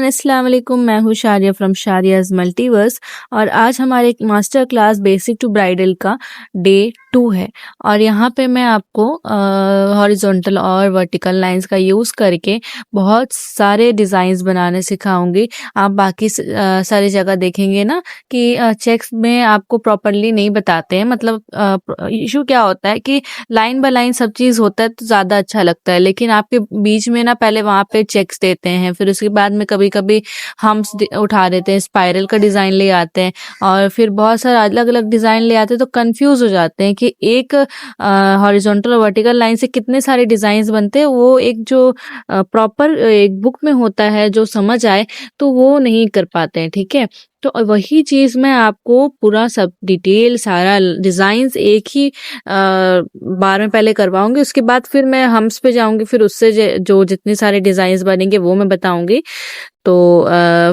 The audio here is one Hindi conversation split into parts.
अस्सलाम वालेकुम। मैं हूँ शारिया फ्रॉम शारियाज़ मल्टीवर्स और आज हमारे एक master class basic to bridal का डे 2 है और यहाँ पे मैं आपको हॉरिजॉन्टल और वर्टिकल लाइंस का यूज़ करके बहुत सारे डिज़ाइंस बनाने सिखाऊंगी। आप बाकी सारी जगह देखेंगे ना कि चेक्स में आपको प्रॉपरली नहीं बताते हैं, मतलब इशू क्या होता है कि लाइन बाय लाइन सब चीज़ होता है तो ज़्यादा अच्छा लगता है, लेकिन आपके बीच में ना पहले वहाँ पे चेक्स देते हैं, फिर उसके बाद में कभी-कभी हम्स उठा देते हैं, स्पाइरल का डिज़ाइन ले आते हैं और फिर बहुत सारा अलग-अलग डिज़ाइन ले आते हैं, तो कंफ्यूज हो जाते हैं कि एक हॉरिजॉन्टल और वर्टिकल लाइन से कितने सारे डिज़ाइंस बनते हैं। वो एक जो प्रॉपर एक बुक में होता है जो समझ आए तो वो नहीं कर पाते हैं, ठीक है। तो वही चीज़ मैं आपको पूरा सब डिटेल सारा डिज़ाइंस एक ही बार में पहले करवाऊंगी, उसके बाद फिर मैं हम्स पे जाऊंगी, फिर उससे जो जितने सारे डिज़ाइंस बनेंगे वो मैं बताऊंगी। तो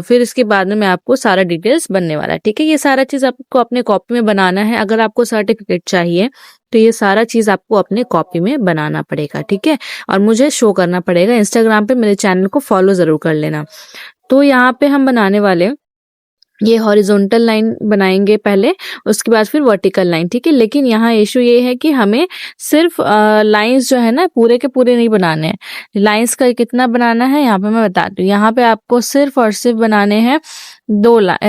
फिर इसके बाद में मैं आपको सारा डिटेल्स बनने वाला है, ठीक है। ये सारा चीज़ आपको अपने कॉपी में बनाना है। अगर आपको सर्टिफिकेट चाहिए तो ये सारा चीज़ आपको अपने कॉपी में बनाना पड़ेगा, ठीक है। और मुझे शो करना पड़ेगा इंस्टाग्राम पे, मेरे चैनल को फॉलो ज़रूर कर लेना। तो यहाँ पे हम बनाने वाले ये हॉरिजॉन्टल लाइन बनाएंगे पहले, उसके बाद फिर वर्टिकल लाइन, ठीक है। लेकिन यहाँ इशू ये है कि हमें सिर्फ लाइंस जो है ना पूरे के पूरे नहीं बनाने हैं। लाइंस का कितना बनाना है यहाँ पे मैं बताती हूँ। यहाँ पे आपको सिर्फ और सिर्फ बनाने हैं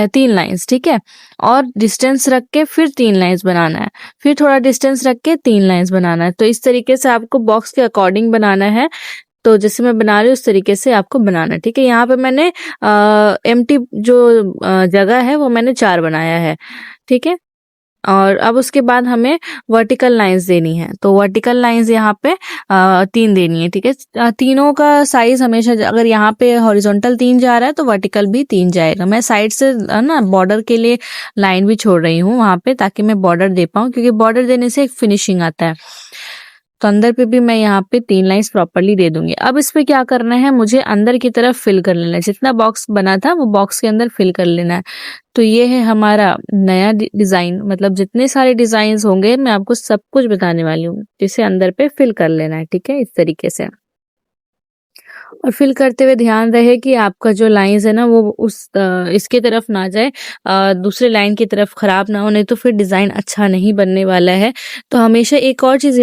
3 लाइंस, ठीक है। और डिस्टेंस रख के फिर 3 लाइंस बनाना है, फिर थोड़ा डिस्टेंस रख के 3 लाइंस बनाना है। तो इस तरीके से आपको बॉक्स के अकॉर्डिंग बनाना है। तो जैसे मैं बना रही हूँ उस तरीके से आपको बनाना है, ठीक है। यहाँ पे मैंने एम्प्टी जो जगह है वो मैंने 4 बनाया है, ठीक है। और अब उसके बाद हमें वर्टिकल लाइंस देनी है, तो वर्टिकल लाइंस यहाँ पे 3 देनी है, ठीक है। तीनों का साइज हमेशा अगर यहाँ पे हॉरिजॉन्टल 3 जा रहा है तो वर्टिकल भी 3 जाएगा। मैं साइड से ना बॉर्डर के लिए लाइन भी छोड़ रही हूँ वहां पे, ताकि मैं बॉर्डर दे पाऊँ, क्योंकि बॉर्डर देने से एक फिनिशिंग आता है। तो अंदर पे भी मैं यहाँ पे 3 लाइंस प्रॉपरली दे दूंगी। अब इस पे क्या करना है, मुझे अंदर की तरफ फिल कर लेना है। जितना बॉक्स बना था वो बॉक्स के अंदर फिल कर लेना है। तो ये है हमारा नया डिजाइन, मतलब जितने सारे डिजाइन होंगे मैं आपको सब कुछ बताने वाली हूँ, जिसे अंदर पे फिल कर लेना है, ठीक है, इस तरीके से। और फिल करते हुए ध्यान रहे कि आपका जो लाइंस है ना वो इसके तरफ ना जाए, दूसरे लाइन की तरफ खराब ना हो, नहीं तो फिर डिजाइन अच्छा नहीं बनने वाला है। तो हमेशा एक और चीज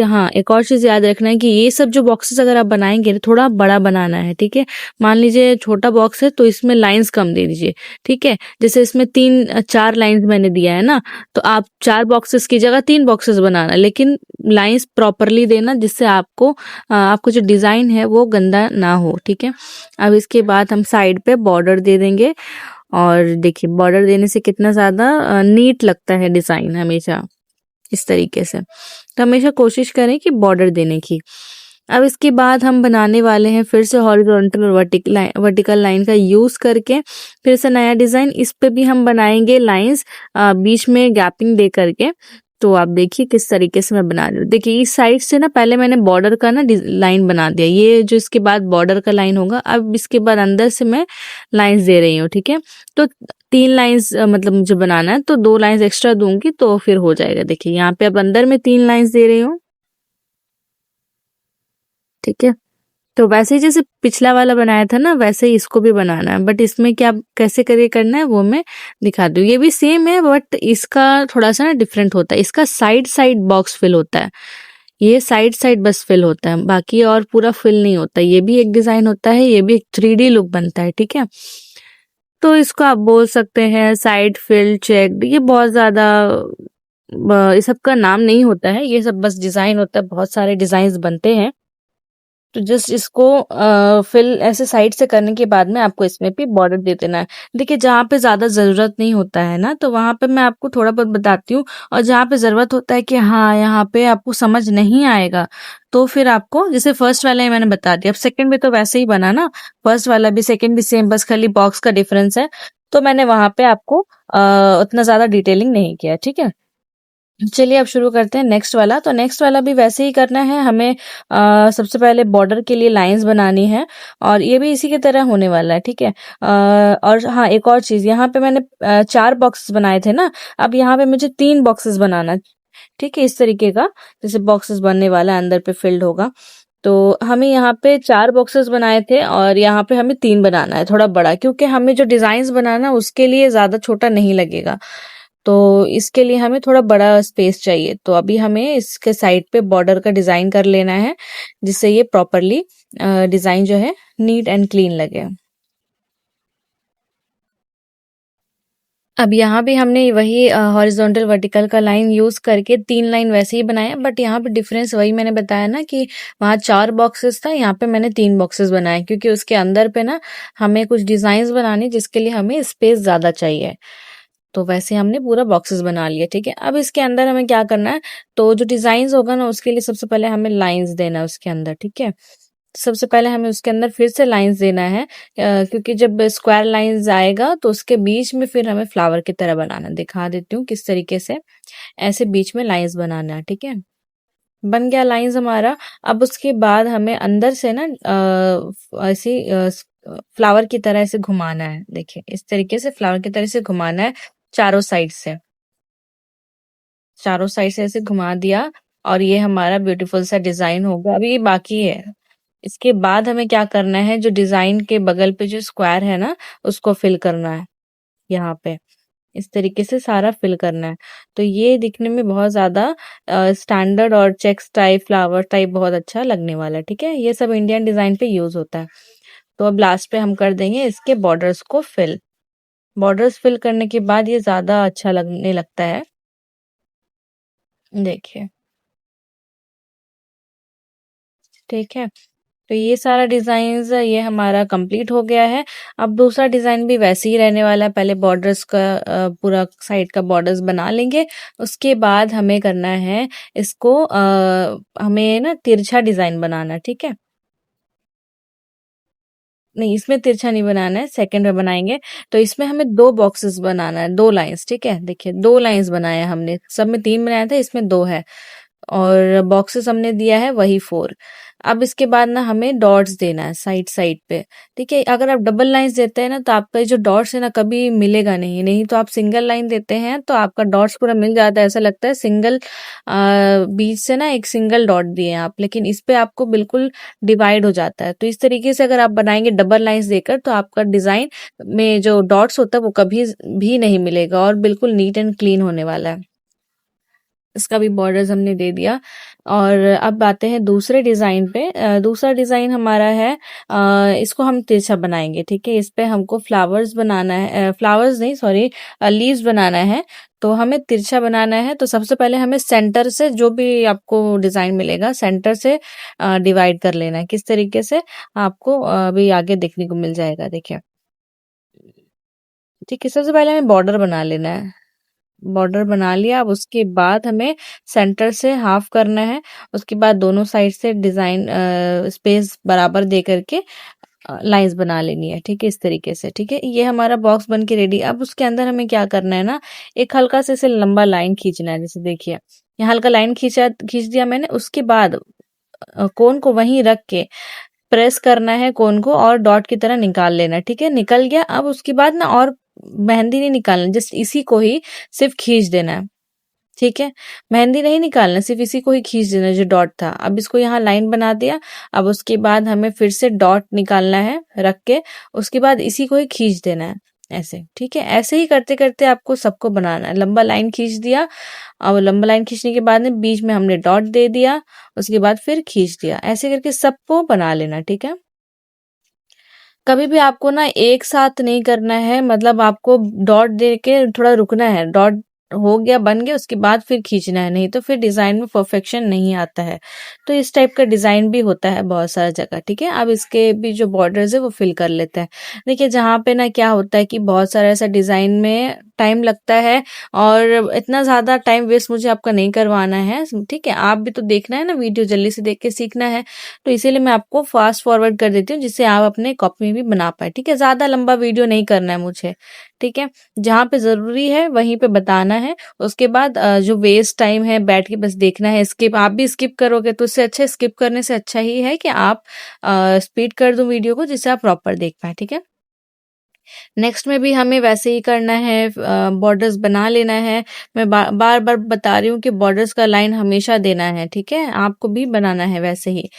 याद रखना है कि ये सब जो बॉक्सेस अगर आप बनाएंगे थोड़ा बड़ा बनाना है, ठीक है। मान लीजिए छोटा बॉक्स है तो इसमें लाइंस कम दे दीजिए, ठीक है। जैसे इसमें 4 लाइंस मैंने दिया है ना, तो आप 4 बॉक्सेस की जगह 3 बॉक्सेस बनाना, लेकिन लाइंस प्रॉपरली देना, जिससे आपको जो डिजाइन है वो गंदा ना हो, ठीक है। अब इसके बाद हम साइड पे बॉर्डर दे देंगे और देखिए बॉर्डर देने से कितना ज्यादा नीट लगता है डिजाइन हमेशा इस तरीके से। तो हमेशा कोशिश करें कि बॉर्डर देने की। अब इसके बाद हम बनाने वाले हैं फिर से हॉरिजॉन्टल और वर्टिकल लाइन का यूज करके फिर से नया डिजाइन। इस पे भी हम बनाएंगे लाइंस बीच में गैपिंग दे करके। तो आप देखिए किस तरीके से मैं बना रही हूँ। देखिए इस साइड से ना पहले मैंने बॉर्डर का ना लाइन बना दिया, ये जो इसके बाद बॉर्डर का लाइन होगा। अब इसके बाद अंदर से मैं लाइंस दे रही हूँ, ठीक है। तो 3 लाइंस मतलब मुझे बनाना है, तो 2 लाइंस एक्स्ट्रा दूंगी तो फिर हो जाएगा। देखिए यहाँ पे अब अंदर में 3 लाइंस दे रही हूँ, ठीक है। तो वैसे ही जैसे पिछला वाला बनाया था ना वैसे ही इसको भी बनाना है, बट इसमें क्या कैसे करके करना है वो मैं दिखा दूँ। ये भी सेम है बट इसका थोड़ा सा ना डिफरेंट होता है। इसका साइड साइड बॉक्स फिल होता है, ये साइड साइड बस फिल होता है, बाकी और पूरा फिल नहीं होता। ये भी एक डिजाइन होता है, ये भी एक 3D लुक बनता है, ठीक है। तो इसको आप बोल सकते हैं साइड फिल चेक। ये बहुत ज्यादा इस सब का नाम नहीं होता है, ये सब बस डिजाइन होता है, बहुत सारे डिजाइन बनते हैं। तो जस्ट इसको फिल ऐसे साइड से करने के बाद में आपको इसमें भी बॉर्डर दे देना है। देखिए जहाँ पे ज्यादा जरूरत नहीं होता है ना तो वहां पे मैं आपको थोड़ा बहुत बताती हूँ, और जहाँ पे जरूरत होता है कि हाँ यहाँ पे आपको समझ नहीं आएगा तो फिर आपको, जैसे फर्स्ट वाला ही मैंने बता दिया, अब सेकंड भी तो वैसे ही बना ना, फर्स्ट वाला भी सेकंड भी सेम, बस खाली बॉक्स का डिफरेंस है। तो मैंने वहां पे आपको उतना ज्यादा डिटेलिंग नहीं किया, ठीक है। चलिए अब शुरू करते हैं नेक्स्ट वाला। तो नेक्स्ट वाला भी वैसे ही करना है हमें। सबसे पहले बॉर्डर के लिए लाइंस बनानी है और ये भी इसी की तरह होने वाला है, ठीक है। और हाँ एक और चीज, यहाँ पे मैंने 4 बॉक्सेस बनाए थे ना, अब यहाँ पे मुझे 3 बॉक्सेस बनाना, ठीक है। इस तरीके का जैसे बॉक्सेस बनने वाला है, अंदर पे फिल्ड होगा। तो हमें यहाँ पे 4 बॉक्सेस बनाए थे और यहाँ पे हमें 3 बनाना है, थोड़ा बड़ा, क्योंकि हमें जो डिजाइन्स बनाना है उसके लिए ज़्यादा छोटा नहीं लगेगा। तो इसके लिए हमें थोड़ा बड़ा स्पेस चाहिए। तो अभी हमें इसके साइड पे बॉर्डर का डिज़ाइन कर लेना है, जिससे ये प्रॉपरली डिज़ाइन जो है नीट एंड क्लीन लगे। अब यहाँ भी हमने वही हॉरिजॉन्टल वर्टिकल का लाइन यूज करके 3 लाइन वैसे ही बनाया, बट यहाँ पे डिफरेंस वही मैंने बताया ना कि वहाँ 4 बॉक्सेस था, यहाँ पे मैंने 3 बॉक्सेस बनाए, क्योंकि उसके अंदर पे ना हमें कुछ डिजाइन बनाने जिसके लिए हमें स्पेस ज्यादा चाहिए। तो वैसे हमने पूरा बॉक्सेस बना लिया, ठीक है। अब इसके अंदर हमें क्या करना है, तो जो डिजाइन होगा ना उसके लिए सबसे पहले हमें लाइंस देना है उसके अंदर, ठीक है। सबसे पहले हमें उसके अंदर फिर से लाइंस देना है, क्योंकि जब स्क्वायर लाइंस आएगा तो उसके बीच में फिर हमें फ्लावर की तरह बनाना है। दिखा देती हूँ किस तरीके से, ऐसे बीच में लाइंस बनाना है, ठीक है। बन गया लाइंस हमारा। अब उसके बाद हमें अंदर से ना ऐसी फ्लावर की तरह ऐसे घुमाना है। देखिए इस तरीके से फ्लावर की तरह से घुमाना है, चारों साइड से, चारों साइड से ऐसे घुमा दिया और ये हमारा ब्यूटीफुल सा डिजाइन होगा। अभी ये बाकी है। इसके बाद हमें क्या करना है, जो डिजाइन के बगल पे जो स्क्वायर है ना उसको फिल करना है, यहाँ पे इस तरीके से सारा फिल करना है। तो ये दिखने में बहुत ज्यादा स्टैंडर्ड और चेक्स टाइप फ्लावर टाइप बहुत अच्छा लगने वाला है, ठीक है। ये सब इंडियन डिजाइन पे यूज होता है। तो अब लास्ट पे हम कर देंगे इसके बॉर्डर्स को फिल। बॉर्डर्स फिल करने के बाद ये ज्यादा अच्छा लगने लगता है। देखिए, ठीक है। तो ये सारा डिजाइन ये हमारा कंप्लीट हो गया है। अब दूसरा डिजाइन भी वैसे ही रहने वाला है। पहले बॉर्डर्स का पूरा साइड का बॉर्डर्स बना लेंगे, उसके बाद हमें करना है इसको हमें ना तिरछा डिजाइन बनाना, ठीक है। नहीं, इसमें तिरछा नहीं बनाना है, सेकंड में बनाएंगे। तो इसमें हमें 2 बॉक्सेस बनाना है, 2 लाइंस, ठीक है। देखिए 2 लाइंस बनाए हैं हमने, सब में 3 बनाया था, इसमें 2 है और बॉक्सेस हमने दिया है वही 4। अब इसके बाद ना हमें डॉट्स देना है साइड साइड पे, ठीक है। अगर आप डबल लाइंस देते हैं ना तो आपका ये जो डॉट्स है ना कभी मिलेगा नहीं, नहीं तो आप सिंगल लाइन देते हैं तो आपका डॉट्स पूरा मिल जाता है, ऐसा लगता है सिंगल बीच से ना एक सिंगल डॉट दिए हैं आप, लेकिन इस पे आपको बिल्कुल डिवाइड हो जाता है। तो इस तरीके से अगर आप बनाएंगे डबल लाइंस देकर तो आपका डिजाइन में जो डॉट्स होता है वो कभी भी नहीं मिलेगा और बिल्कुल नीट एंड क्लीन होने वाला है। इसका भी बॉर्डर्स हमने दे दिया। और अब आते हैं दूसरे डिजाइन पे। दूसरा डिजाइन हमारा है, इसको हम तिरछा बनाएंगे, ठीक है। इस पे हमको फ्लावर्स बनाना है, फ्लावर्स नहीं सॉरी, लीव्स बनाना है। तो हमें तिरछा बनाना है, तो सबसे पहले हमें सेंटर से जो भी आपको डिजाइन मिलेगा सेंटर से डिवाइड कर लेना है। किस तरीके से आपको अभी आगे देखने को मिल जाएगा, देखिए। ठीक है, सबसे पहले हमें बॉर्डर बना लेना है। बॉर्डर बना लिया। अब उसके बाद हमें सेंटर से हाफ करना है, उसके बाद दोनों साइड से डिजाइन स्पेस बराबर दे करके लाइंस बना लेनी है, ठीक है। इस तरीके से, ठीक है। ये हमारा बॉक्स बन के रेडी। अब उसके अंदर हमें क्या करना है ना, एक हल्का से लंबा लाइन खींचना है। जैसे देखिए यहाँ हल्का लाइन खींच दिया मैंने। उसके बाद कोन को वहीं रख के प्रेस करना है कोन को और डॉट की तरह निकाल लेना, ठीक है। निकल गया। अब उसके बाद ना और मेहंदी नहीं निकालना, जस्ट इसी को ही सिर्फ खींच देना है, ठीक है। मेहंदी नहीं निकालना, सिर्फ इसी को ही खींच देना जो डॉट था। अब इसको यहाँ लाइन बना दिया। अब उसके बाद हमें फिर से डॉट निकालना है रख के, उसके बाद इसी को ही खींच देना है ऐसे, ठीक है। ऐसे ही करते करते आपको सबको बनाना है। लंबा लाइन खींच दिया, अब लंबा लाइन खींचने के बाद में बीच में हमने डॉट दे दिया, उसके बाद फिर खींच दिया। ऐसे करके सबको बना लेना, ठीक है। कभी भी आपको ना एक साथ नहीं करना है, मतलब आपको डॉट दे के थोड़ा रुकना है। डॉट हो गया बन गया उसके बाद फिर खींचना है, नहीं तो फिर डिजाइन में परफेक्शन नहीं आता है। तो इस टाइप का डिजाइन भी होता है बहुत सारा जगह, ठीक है। अब इसके भी जो बॉर्डर्स है वो फिल कर लेते हैं। देखिए जहाँ पे ना क्या होता है कि बहुत सारा ऐसा डिजाइन में टाइम लगता है और इतना ज्यादा टाइम वेस्ट मुझे आपका नहीं करवाना है, ठीक है। आप भी तो देखना है ना वीडियो, जल्दी से देख के सीखना है। तो इसीलिए मैं आपको फास्ट फॉरवर्ड कर देती हूँ जिससे आप अपने कॉपी में भी बना पाए, ठीक है। ज्यादा लंबा वीडियो नहीं करना है मुझे, ठीक है। जहाँ पे जरूरी है वहीं पे बताना है। उसके बाद जो वेस्ट टाइम है बैठ के बस देखना है। स्किप आप भी स्किप करोगे तो उससे अच्छा, स्किप करने से अच्छा ही है कि आप स्पीड कर दूं वीडियो को जिससे आप प्रॉपर देख पाए, ठीक है। नेक्स्ट में भी हमें वैसे ही करना है, बॉर्डर्स बना लेना है। मैं बार बार बता रही हूँ कि बॉर्डर्स का लाइन हमेशा देना है, ठीक है। आपको भी बनाना है वैसे ही।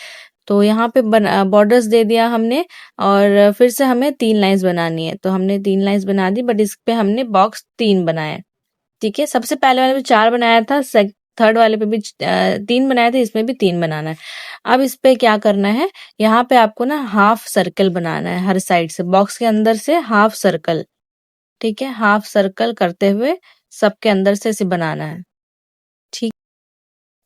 तो यहाँ पे बॉर्डर्स दे दिया हमने और फिर से हमें 3 लाइंस बनानी है। तो हमने 3 लाइंस बना दी, बट इस पे हमने बॉक्स 3 बनाया है। ठीक है, सबसे पहले वाले पे 4 बनाया था, थर्ड वाले पे भी 3 बनाए थे, इसमें भी 3 बनाना है। अब इस पे क्या करना है, यहाँ पे आपको ना हाफ सर्कल बनाना है हर साइड से, बॉक्स के अंदर से हाफ सर्कल। ठीक है, हाफ सर्कल करते हुए सबके अंदर से इसे बनाना है। ठीक,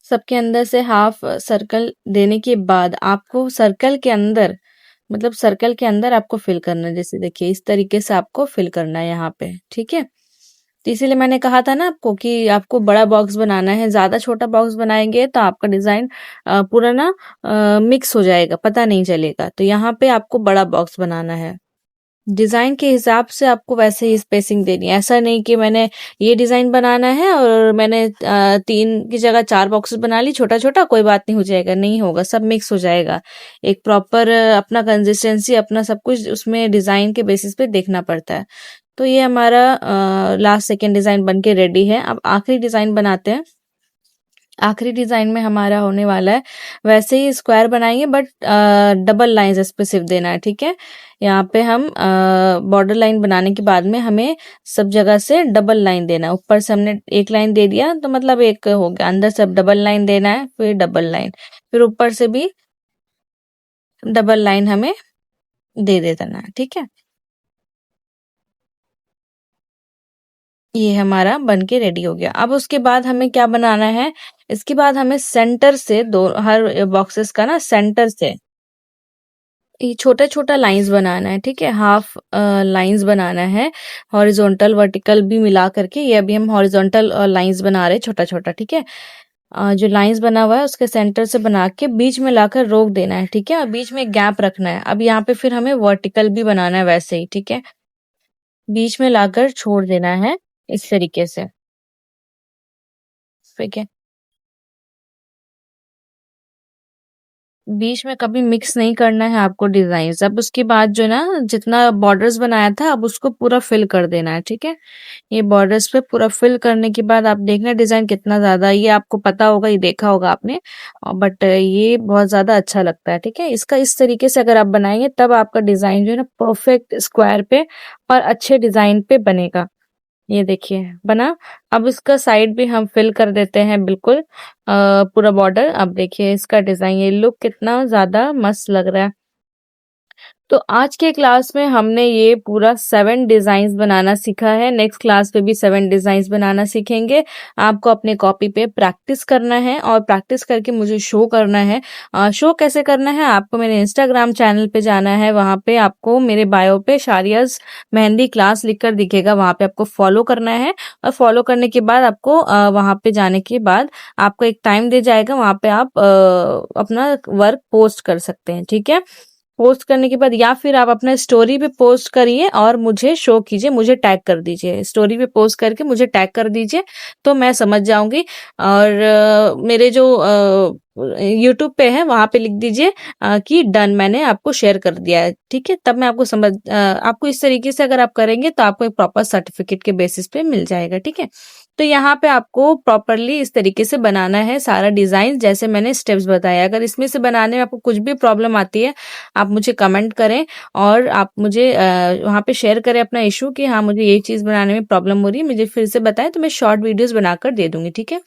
सबके अंदर से हाफ सर्कल देने के बाद आपको सर्कल के अंदर, मतलब सर्कल के अंदर आपको फिल करना है। जैसे देखिए इस तरीके से आपको फिल करना है यहाँ पे। ठीक है, तो इसीलिए मैंने कहा था ना आपको कि आपको बड़ा बॉक्स बनाना है। ज्यादा छोटा बॉक्स बनाएंगे तो आपका डिजाइन पूरा ना मिक्स हो जाएगा, पता नहीं चलेगा। तो यहाँ पे आपको बड़ा बॉक्स बनाना है। डिजाइन के हिसाब से आपको वैसे ही स्पेसिंग देनी है। ऐसा नहीं कि मैंने ये डिजाइन बनाना है और मैंने 3 की जगह 4 बॉक्सेस बना ली, छोटा छोटा, कोई बात नहीं, हो जाएगा, नहीं होगा, सब मिक्स हो जाएगा। एक प्रॉपर अपना कंसिस्टेंसी, अपना सब कुछ उसमें डिजाइन के बेसिस पे देखना पड़ता है। तो ये हमारा लास्ट सेकेंड डिजाइन बन के रेडी है। अब आखिरी डिजाइन बनाते हैं। आखिरी डिजाइन में हमारा होने वाला है वैसे ही स्क्वायर बनाएंगे, बट डबल लाइंस इस पे सिर्फ देना है। ठीक है, यहाँ पे हम बॉर्डर लाइन बनाने के बाद में हमें सब जगह से डबल लाइन देना है। ऊपर से हमने एक लाइन दे दिया तो मतलब एक हो गया, अंदर से अब डबल लाइन देना है, फिर डबल लाइन, फिर ऊपर से भी डबल लाइन हमें दे देना है। ठीक है, ये हमारा बन के रेडी हो गया। अब उसके बाद हमें क्या बनाना है, इसके बाद हमें सेंटर से दो, हर बॉक्सेस का ना सेंटर से ये छोटा छोटा लाइंस बनाना है। ठीक है, हाफ लाइंस बनाना है, हॉरिजॉन्टल वर्टिकल भी मिला करके। ये अभी हम हॉरिजॉन्टल लाइंस बना रहे हैं छोटा छोटा। ठीक है, जो लाइंस बना हुआ है उसके सेंटर से बना के बीच में लाकर रोक देना है। ठीक है, और बीच में गैप रखना है। अब यहाँ पे फिर हमें वर्टिकल भी बनाना है वैसे ही। ठीक है, बीच में लाकर छोड़ देना है इस तरीके से। ठीक है, बीच में कभी मिक्स नहीं करना है आपको डिजाइन। अब उसके बाद जो ना जितना बॉर्डर्स बनाया था अब उसको पूरा फिल कर देना है। ठीक है, ये बॉर्डर्स पे पूरा फिल करने के बाद आप देखना डिजाइन कितना ज्यादा, ये आपको पता होगा, ये देखा होगा आपने, बट ये बहुत ज्यादा अच्छा लगता है। ठीक है, इसका इस तरीके से अगर आप बनाएंगे तब आपका डिजाइन जो है ना परफेक्ट स्क्वायर पे और अच्छे डिजाइन पे बनेगा। ये देखिए बना। अब इसका साइड भी हम फिल कर देते हैं बिल्कुल पूरा बॉर्डर। अब देखिए इसका डिजाइन, ये लुक कितना ज्यादा मस्त लग रहा है। तो आज के क्लास में हमने ये पूरा 7 डिजाइन्स बनाना सीखा है। नेक्स्ट क्लास पे भी 7 डिजाइन्स बनाना सीखेंगे। आपको अपने कॉपी पे प्रैक्टिस करना है और प्रैक्टिस करके मुझे शो करना है। शो कैसे करना है, आपको मेरे इंस्टाग्राम चैनल पे जाना है, वहां पे आपको मेरे बायो पे शारियाज मेहंदी क्लास लिखकर दिखेगा, वहां पे आपको फॉलो करना है। और फॉलो करने के बाद आपको वहां पे जाने के बाद आपको एक टाइम दे जाएगा, वहां पे आप अपना वर्क पोस्ट कर सकते हैं। ठीक है, पोस्ट करने के बाद या फिर आप अपना स्टोरी पे पोस्ट करिए और मुझे शो कीजिए, मुझे टैग कर दीजिए, स्टोरी पे पोस्ट करके मुझे टैग कर दीजिए तो मैं समझ जाऊंगी। और मेरे जो यूट्यूब पे है वहां पे लिख दीजिए कि डन, मैंने आपको शेयर कर दिया है। ठीक है, तब मैं आपको आपको इस तरीके से अगर आप करेंगे तो आपको एक प्रॉपर सर्टिफिकेट के बेसिस पे मिल जाएगा। ठीक है, तो यहाँ पे आपको प्रॉपरली इस तरीके से बनाना है सारा डिजाइन जैसे मैंने स्टेप्स बताया। अगर इसमें से बनाने में आपको कुछ भी प्रॉब्लम आती है आप मुझे कमेंट करें और आप मुझे वहाँ पे शेयर करें अपना इशू कि हाँ मुझे ये चीज़ बनाने में प्रॉब्लम हो रही है, मुझे फिर से बताएं तो मैं शॉर्ट वीडियोस बनाकर दे दूंगी। ठीक है,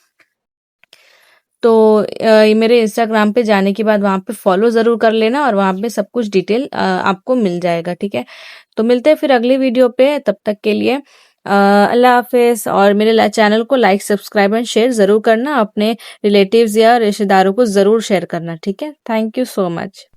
तो ये मेरे इंस्टाग्राम पे जाने के बाद वहाँ पे फॉलो ज़रूर कर लेना और वहाँ पे सब कुछ डिटेल आपको मिल जाएगा। ठीक है, तो मिलते हैं फिर अगली वीडियो पे, तब तक के लिए अल्लाह हाफिज। और मेरे चैनल को लाइक, सब्सक्राइब एंड शेयर ज़रूर करना, अपने रिलेटिव्स या रिश्तेदारों को ज़रूर शेयर करना। ठीक है, थैंक यू सो मच।